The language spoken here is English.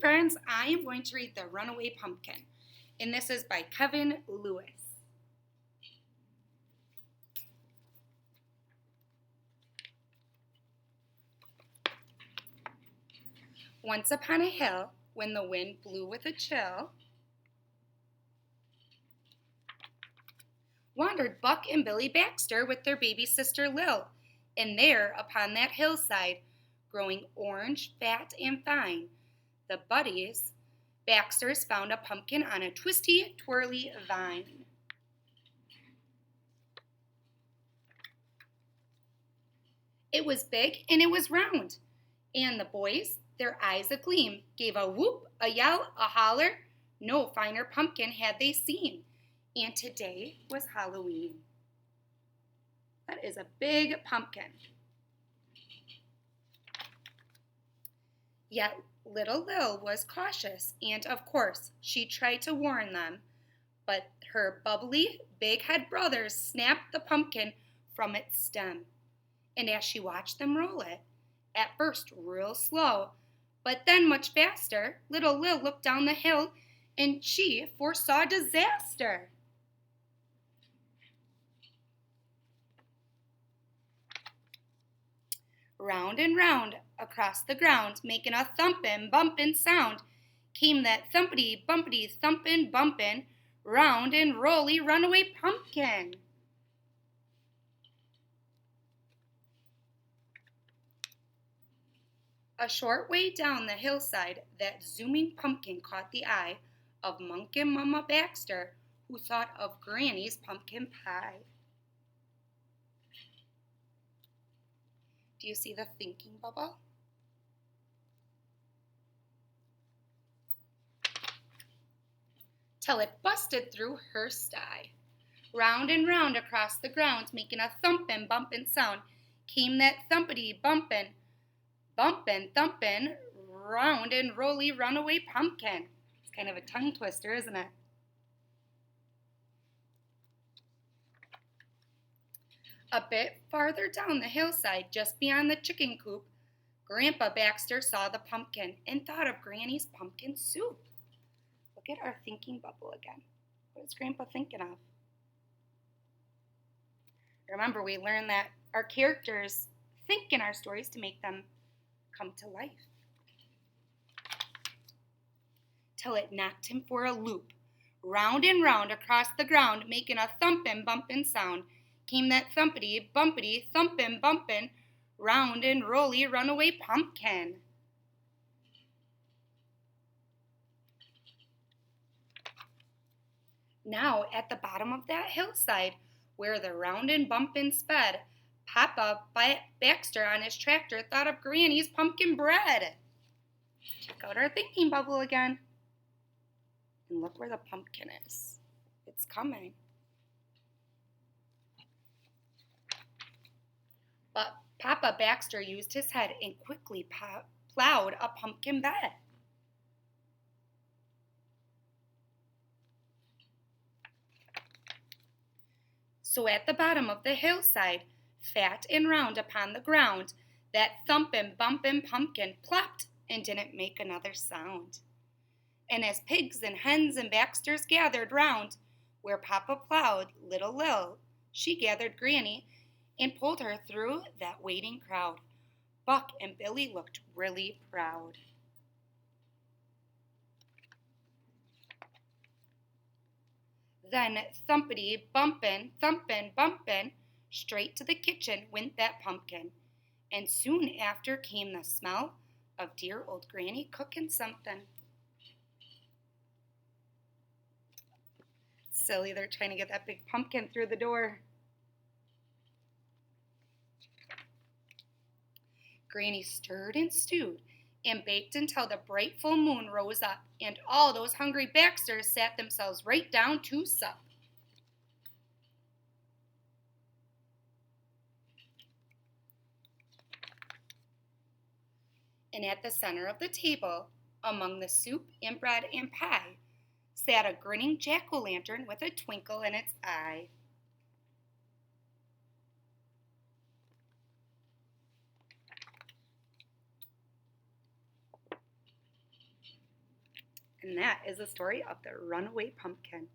friends, I am going to read The Runaway Pumpkin, and this is by Kevin Lewis. Once upon a hill, when the wind blew with a chill, wandered Buck and Billy Baxter with their baby sister Lil, and there upon that hillside, growing orange, fat, and fine, the buddies Baxters found a pumpkin on a twisty, twirly vine. It was big and it was round, and the boys, their eyes agleam, gave a whoop, a yell, a holler. No finer pumpkin had they seen, and today was Halloween. That is a big pumpkin. Yet little Lil was cautious, and of course she tried to warn them, but her bubbly, big-head brothers snapped the pumpkin from its stem. And as she watched them roll it, at first real slow, but then much faster, little Lil looked down the hill, and she foresaw disaster. Round and round across the ground, making a thumpin', bumpin' sound, came that thumpity, bumpity, thumpin', bumpin', round and rolly runaway pumpkin. A short way down the hillside, that zooming pumpkin caught the eye of Monk and Mama Baxter, who thought of Granny's pumpkin pie. Do you see the thinking bubble? Till it busted through her sty. Round and round across the ground, making a thumpin', bumpin' sound, came that thumpity, bumpin', bumpin', thumpin', round and rolly runaway pumpkin. It's kind of a tongue twister, isn't it? A bit farther down the hillside, just beyond the chicken coop, Grandpa Baxter saw the pumpkin and thought of Granny's pumpkin soup. Look at our thinking bubble again. What is Grandpa thinking of? Remember, we learned that our characters think in our stories to make them come to life. Till it knocked him for a loop. Round and round across the ground, making a thumpin', bumpin' sound, came that thumpity, bumpity, thumpin', bumpin', round and rolly runaway pumpkin. Now, at the bottom of that hillside, where the round and bumpin' sped, Papa Baxter on his tractor thought of Granny's pumpkin bread. Check out our thinking bubble again. And look where the pumpkin is. It's coming. But Papa Baxter used his head and quickly plowed a pumpkin bed. So at the bottom of the hillside, fat and round upon the ground, that thumpin', bumpin' pumpkin plopped and didn't make another sound. And as pigs and hens and Baxters gathered round, where Papa plowed little Lil, she gathered Granny and pulled her through that waiting crowd. Buck and Billy looked really proud. Then thumpity, bumpin', thumpin', bumpin', straight to the kitchen went that pumpkin. And soon after came the smell of dear old Granny cooking something. Silly, they're trying to get that big pumpkin through the door. Granny stirred and stewed and baked until the bright full moon rose up, and all those hungry Baxters sat themselves right down to sup. And at the center of the table, among the soup and bread and pie, sat a grinning jack-o'-lantern with a twinkle in its eye. And that is the story of the runaway pumpkin.